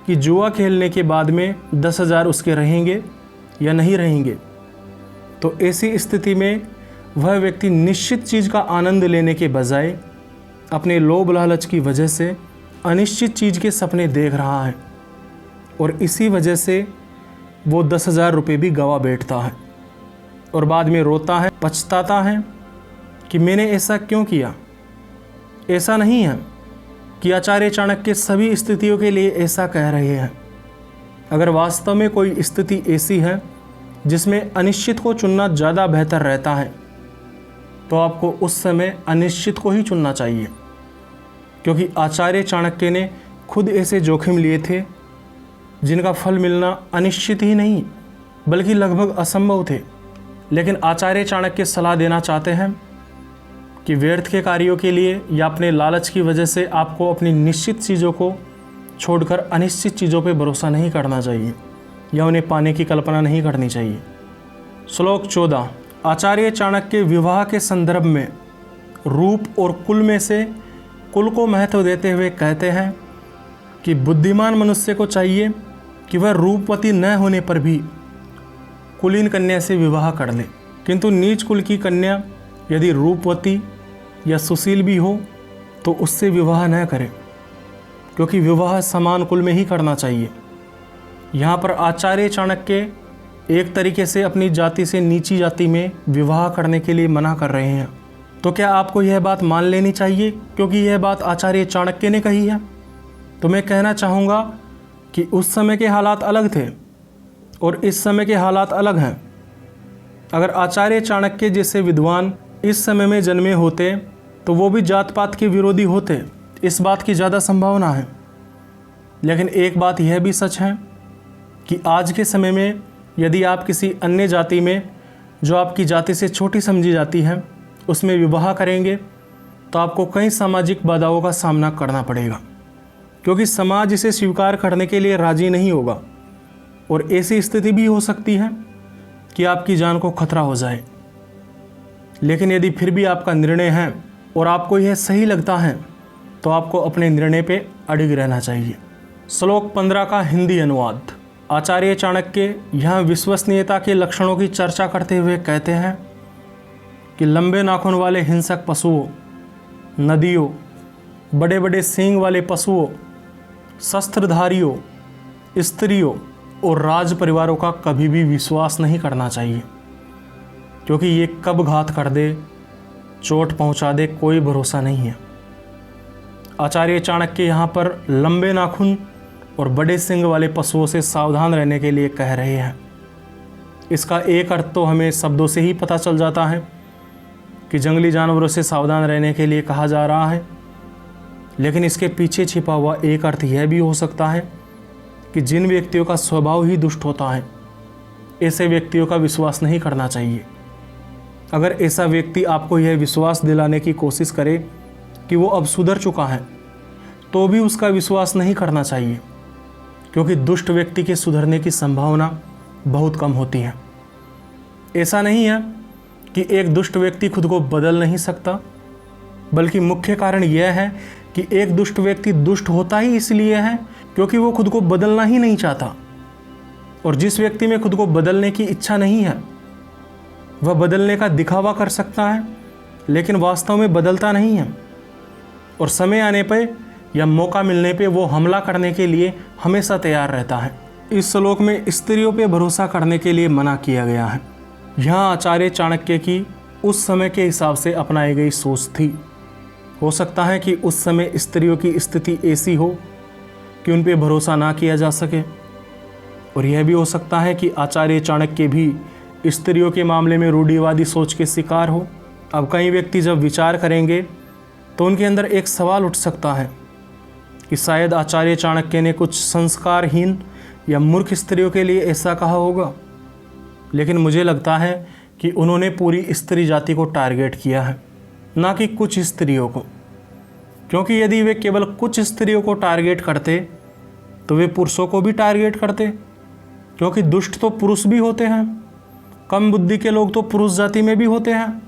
कि जुआ खेलने के बाद में 10,000 उसके रहेंगे या नहीं रहेंगे। तो ऐसी स्थिति में वह व्यक्ति निश्चित चीज़ का आनंद लेने के बजाय अपने लोभ लालच की वजह से अनिश्चित चीज़ के सपने देख रहा है, और इसी वजह से वो 10,000 रुपये भी गवा बैठता है और बाद में रोता है, पछताता है कि मैंने ऐसा क्यों किया। ऐसा नहीं है कि आचार्य चाणक्य सभी स्थितियों के लिए ऐसा कह रहे हैं। अगर वास्तव में कोई स्थिति ऐसी है जिसमें अनिश्चित को चुनना ज़्यादा बेहतर रहता है तो आपको उस समय अनिश्चित को ही चुनना चाहिए, क्योंकि आचार्य चाणक्य ने खुद ऐसे जोखिम लिए थे जिनका फल मिलना अनिश्चित ही नहीं बल्कि लगभग असंभव थे। लेकिन आचार्य चाणक्य सलाह देना चाहते हैं कि व्यर्थ के कार्यों के लिए या अपने लालच की वजह से आपको अपनी निश्चित चीज़ों को छोड़कर अनिश्चित चीज़ों पर भरोसा नहीं करना चाहिए या उन्हें पाने की कल्पना नहीं करनी चाहिए। श्लोक 14। आचार्य चाणक्य विवाह के संदर्भ में रूप और कुल में से कुल को महत्व देते हुए कहते हैं कि बुद्धिमान मनुष्य को चाहिए कि वह रूपवती न होने पर भी कुलीन कन्या से विवाह कर ले, किंतु नीच कुल की कन्या यदि रूपवती या सुशील भी हो तो उससे विवाह न करे, क्योंकि विवाह समान कुल में ही करना चाहिए। यहाँ पर आचार्य चाणक्य एक तरीके से अपनी जाति से नीची जाति में विवाह करने के लिए मना कर रहे हैं। तो क्या आपको यह बात मान लेनी चाहिए क्योंकि यह बात आचार्य चाणक्य ने कही है? तो मैं कहना चाहूँगा कि उस समय के हालात अलग थे और इस समय के हालात अलग हैं। अगर आचार्य चाणक्य जैसे विद्वान इस समय में जन्मे होते तो वो भी जात पात के विरोधी होते, इस बात की ज़्यादा संभावना है। लेकिन एक बात यह भी सच है कि आज के समय में यदि आप किसी अन्य जाति में जो आपकी जाति से छोटी समझी जाती है उसमें विवाह करेंगे तो आपको कई सामाजिक बाधाओं का सामना करना पड़ेगा, क्योंकि समाज इसे स्वीकार करने के लिए राजी नहीं होगा। और ऐसी स्थिति भी हो सकती है कि आपकी जान को खतरा हो जाए। लेकिन यदि फिर भी आपका निर्णय है और आपको यह सही लगता है तो आपको अपने निर्णय पे अडिग रहना चाहिए। श्लोक 15 का हिंदी अनुवाद। आचार्य चाणक्य यहाँ विश्वसनीयता के लक्षणों की चर्चा करते हुए कहते हैं कि लंबे नाखून वाले हिंसक पशुओं, नदियों, बड़े बड़े सींग वाले पशुओं, शस्त्रधारियों, स्त्रियों और राज परिवारों का कभी भी विश्वास नहीं करना चाहिए, क्योंकि ये कब घात कर दे, चोट पहुंचा दे, कोई भरोसा नहीं है। आचार्य चाणक्य यहाँ पर लंबे नाखून और बड़े सींग वाले पशुओं से सावधान रहने के लिए कह रहे हैं। इसका एक अर्थ तो हमें शब्दों से ही पता चल जाता है कि जंगली जानवरों से सावधान रहने के लिए कहा जा रहा है, लेकिन इसके पीछे छिपा हुआ एक अर्थ यह भी हो सकता है कि जिन व्यक्तियों का स्वभाव ही दुष्ट होता है, ऐसे व्यक्तियों का विश्वास नहीं करना चाहिए। अगर ऐसा व्यक्ति आपको यह विश्वास दिलाने की कोशिश करे कि वो अब सुधर चुका है, तो भी उसका विश्वास नहीं करना चाहिए, क्योंकि दुष्ट व्यक्ति के सुधरने की संभावना बहुत कम होती है। ऐसा नहीं है कि एक दुष्ट व्यक्ति खुद को बदल नहीं सकता, बल्कि मुख्य कारण यह है कि एक दुष्ट व्यक्ति दुष्ट होता ही इसलिए है क्योंकि वो खुद को बदलना ही नहीं चाहता। और जिस व्यक्ति में खुद को बदलने की इच्छा नहीं है, वह बदलने का दिखावा कर सकता है, लेकिन वास्तव में बदलता नहीं है। और समय आने पर या मौका मिलने पे वो हमला करने के लिए हमेशा तैयार रहता है। इस श्लोक में स्त्रियों पे भरोसा करने के लिए मना किया गया है। यहाँ आचार्य चाणक्य की उस समय के हिसाब से अपनाई गई सोच थी। हो सकता है कि उस समय स्त्रियों की स्थिति ऐसी हो कि उन पे भरोसा ना किया जा सके, और यह भी हो सकता है कि आचार्य चाणक्य भी स्त्रियों के मामले में रूढ़िवादी सोच के शिकार हो। अब कई व्यक्ति जब विचार करेंगे तो उनके अंदर एक सवाल उठ सकता है कि शायद आचार्य चाणक्य ने कुछ संस्कारहीन या मूर्ख स्त्रियों के लिए ऐसा कहा होगा, लेकिन मुझे लगता है कि उन्होंने पूरी स्त्री जाति को टारगेट किया है, ना कि कुछ स्त्रियों को। क्योंकि यदि वे केवल कुछ स्त्रियों को टारगेट करते तो वे पुरुषों को भी टारगेट करते, क्योंकि दुष्ट तो पुरुष भी होते हैं, कम बुद्धि के लोग तो पुरुष जाति में भी होते हैं।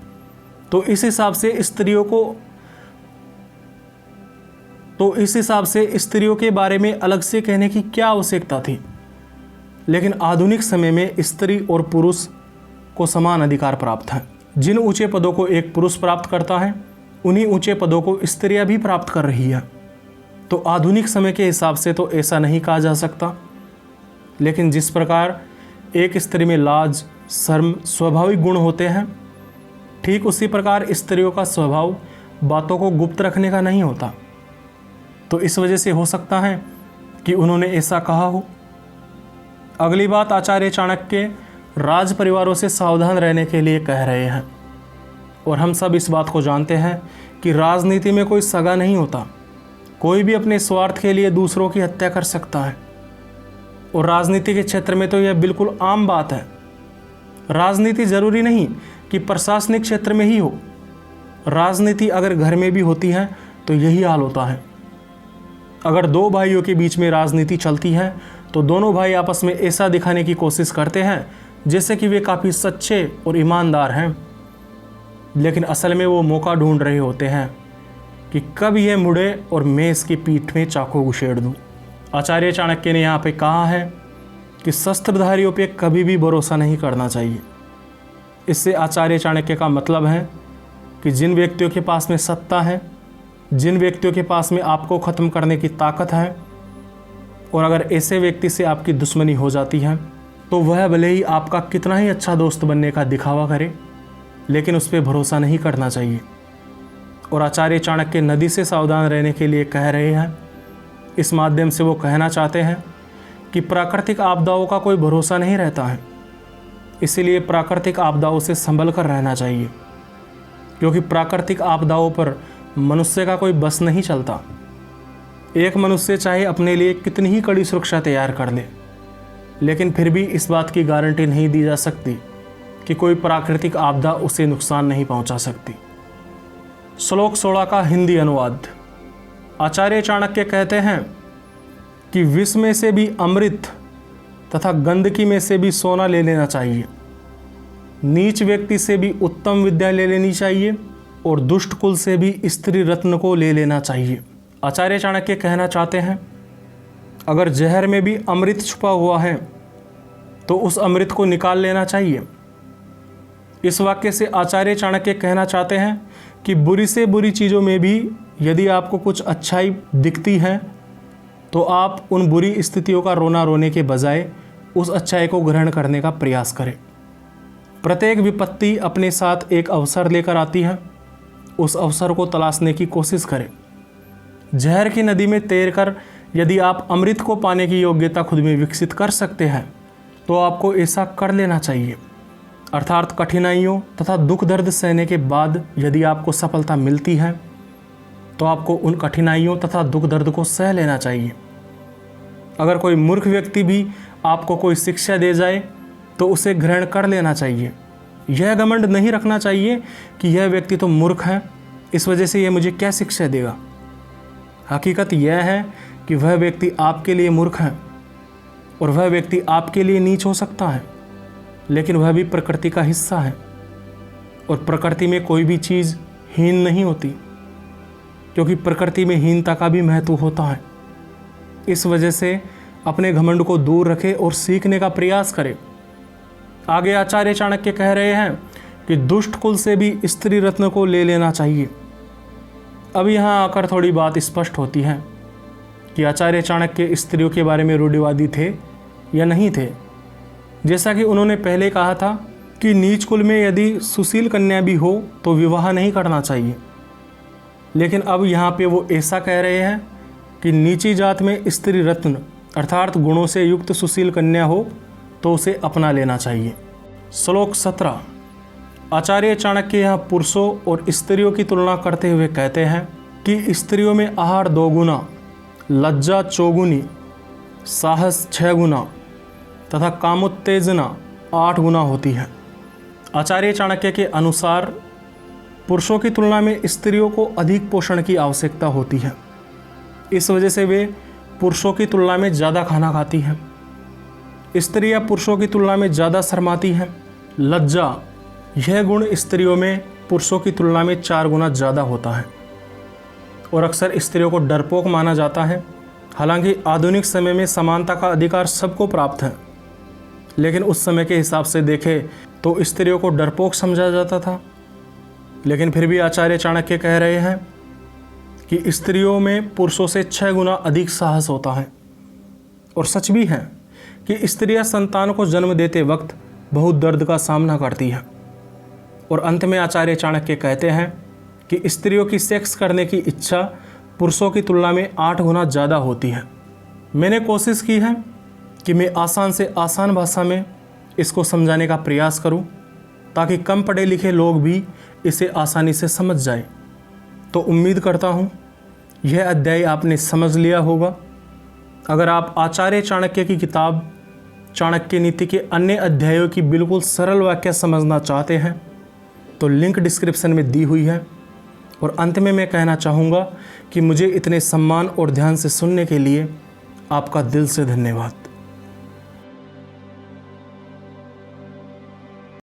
तो इस हिसाब से स्त्रियों के बारे में अलग से कहने की क्या आवश्यकता थी। लेकिन आधुनिक समय में स्त्री और पुरुष को समान अधिकार प्राप्त है। जिन ऊंचे पदों को एक पुरुष प्राप्त करता है, उन्हीं ऊंचे पदों को स्त्रियां भी प्राप्त कर रही है। तो आधुनिक समय के हिसाब से तो ऐसा नहीं कहा जा सकता, लेकिन जिस प्रकार एक स्त्री में लाज, शर्म स्वाभाविक गुण होते हैं, ठीक उसी प्रकार स्त्रियों का स्वभाव बातों को गुप्त रखने का नहीं होता। तो इस वजह से हो सकता है कि उन्होंने ऐसा कहा हो। अगली बात, आचार्य चाणक्य राज परिवारों से सावधान रहने के लिए कह रहे हैं। और हम सब इस बात को जानते हैं कि राजनीति में कोई सगा नहीं होता। कोई भी अपने स्वार्थ के लिए दूसरों की हत्या कर सकता है, और राजनीति के क्षेत्र में तो यह बिल्कुल आम बात है। राजनीति जरूरी नहीं कि प्रशासनिक क्षेत्र में ही हो, राजनीति अगर घर में भी होती है तो यही हाल होता है। अगर दो भाइयों के बीच में राजनीति चलती है तो दोनों भाई आपस में ऐसा दिखाने की कोशिश करते हैं जैसे कि वे काफ़ी सच्चे और ईमानदार हैं, लेकिन असल में वो मौका ढूंढ रहे होते हैं कि कब ये मुड़े और मैं इसकी पीठ में चाकू घुसेड़ दूँ। आचार्य चाणक्य ने यहाँ पे कहा है कि शस्त्रधारियों पे कभी भी भरोसा नहीं करना चाहिए। इससे आचार्य चाणक्य का मतलब है कि जिन व्यक्तियों के पास में सत्ता है, जिन व्यक्तियों के पास में आपको ख़त्म करने की ताकत है, और अगर ऐसे व्यक्ति से आपकी दुश्मनी हो जाती है तो वह भले ही आपका कितना ही अच्छा दोस्त बनने का दिखावा करे, लेकिन उस पर भरोसा नहीं करना चाहिए। और आचार्य चाणक्य नदी से सावधान रहने के लिए कह रहे हैं। इस माध्यम से वो कहना चाहते हैं कि प्राकृतिक आपदाओं का कोई भरोसा नहीं रहता है, इसीलिए प्राकृतिक आपदाओं से संभल कर रहना चाहिए, क्योंकि प्राकृतिक आपदाओं पर मनुष्य का कोई बस नहीं चलता। एक मनुष्य चाहे अपने लिए कितनी ही कड़ी सुरक्षा तैयार कर ले, लेकिन फिर भी इस बात की गारंटी नहीं दी जा सकती कि कोई प्राकृतिक आपदा उसे नुकसान नहीं पहुंचा सकती। श्लोक 16 का हिंदी अनुवाद। आचार्य चाणक्य कहते हैं कि विष में से भी अमृत तथा गंदगी में से भी सोना ले लेना चाहिए, नीच व्यक्ति से भी उत्तम विद्या ले लेनी चाहिए, और दुष्ट कुल से भी स्त्री रत्न को ले लेना चाहिए। आचार्य चाणक्य कहना चाहते हैं, अगर जहर में भी अमृत छुपा हुआ है तो उस अमृत को निकाल लेना चाहिए। इस वाक्य से आचार्य चाणक्य कहना चाहते हैं कि बुरी से बुरी चीज़ों में भी यदि आपको कुछ अच्छाई दिखती है तो आप उन बुरी स्थितियों का रोना रोने के बजाय उस अच्छाई को ग्रहण करने का प्रयास करें। प्रत्येक विपत्ति अपने साथ एक अवसर लेकर आती है। उस अवसर को तलाशने की कोशिश करें। जहर की नदी में तैरकर यदि आप अमृत को पाने की योग्यता खुद में विकसित कर सकते हैं तो आपको ऐसा कर लेना चाहिए। अर्थात कठिनाइयों तथा दुख दर्द सहने के बाद यदि आपको सफलता मिलती है तो आपको उन कठिनाइयों तथा दुख दर्द को सह लेना चाहिए। अगर कोई मूर्ख व्यक्ति भी आपको कोई शिक्षा दे जाए तो उसे ग्रहण कर लेना चाहिए। यह घमंड नहीं रखना चाहिए कि यह व्यक्ति तो मूर्ख है, इस वजह से यह मुझे क्या शिक्षा देगा। हकीकत यह है कि वह व्यक्ति आपके लिए मूर्ख है और वह व्यक्ति आपके लिए नीच हो सकता है, लेकिन वह भी प्रकृति का हिस्सा है और प्रकृति में कोई भी चीज़ हीन नहीं होती, क्योंकि प्रकृति में हीनता का भी महत्व होता है। इस वजह से अपने घमंड को दूर रखें और सीखने का प्रयास करें। आगे आचार्य चाणक्य कह रहे हैं कि दुष्ट कुल से भी स्त्री रत्न को ले लेना चाहिए। अब यहाँ आकर थोड़ी बात स्पष्ट होती है कि आचार्य चाणक्य स्त्रियों के बारे में रूढ़िवादी थे या नहीं थे। जैसा कि उन्होंने पहले कहा था कि नीच कुल में यदि सुशील कन्या भी हो तो विवाह नहीं करना चाहिए, लेकिन अब यहाँ पे वो ऐसा कह रहे हैं कि नीची जात में स्त्री रत्न अर्थात गुणों से युक्त सुशील कन्या हो तो उसे अपना लेना चाहिए। श्लोक 17। आचार्य चाणक्य यहाँ पुरुषों और स्त्रियों की तुलना करते हुए कहते हैं कि स्त्रियों में आहार 2 गुना, लज्जा 4 गुनी, साहस 6 गुना तथा कामोत्तेजना 8 गुना होती है। आचार्य चाणक्य के अनुसार पुरुषों की तुलना में स्त्रियों को अधिक पोषण की आवश्यकता होती है। इस वजह से वे पुरुषों की तुलना में ज़्यादा खाना खाती हैं। स्त्रियां पुरुषों की तुलना में ज़्यादा शर्माती हैं। लज्जा, यह गुण स्त्रियों में पुरुषों की तुलना में 4 गुना ज़्यादा होता है और अक्सर स्त्रियों को डरपोक माना जाता है। हालांकि आधुनिक समय में समानता का अधिकार सबको प्राप्त है, लेकिन उस समय के हिसाब से देखें तो स्त्रियों को डरपोक समझा जाता था। लेकिन फिर भी आचार्य चाणक्य कह रहे हैं कि स्त्रियों में पुरुषों से 6 गुना अधिक साहस होता है। और सच भी है कि स्त्रियां संतान को जन्म देते वक्त बहुत दर्द का सामना करती हैं। और अंत में आचार्य चाणक्य कहते हैं कि स्त्रियों की सेक्स करने की इच्छा पुरुषों की तुलना में 8 गुना ज़्यादा होती है। मैंने कोशिश की है कि मैं आसान से आसान भाषा में इसको समझाने का प्रयास करूं, ताकि कम पढ़े लिखे लोग भी इसे आसानी से समझ जाएं। तो उम्मीद करता हूं यह अध्याय आपने समझ लिया होगा। अगर आप आचार्य चाणक्य की किताब चाणक्य नीति के अन्य अध्यायों की बिल्कुल सरल व्याख्या समझना चाहते हैं तो लिंक डिस्क्रिप्शन में दी हुई है। और अंत में मैं कहना चाहूँगा कि मुझे इतने सम्मान और ध्यान से सुनने के लिए आपका दिल से धन्यवाद।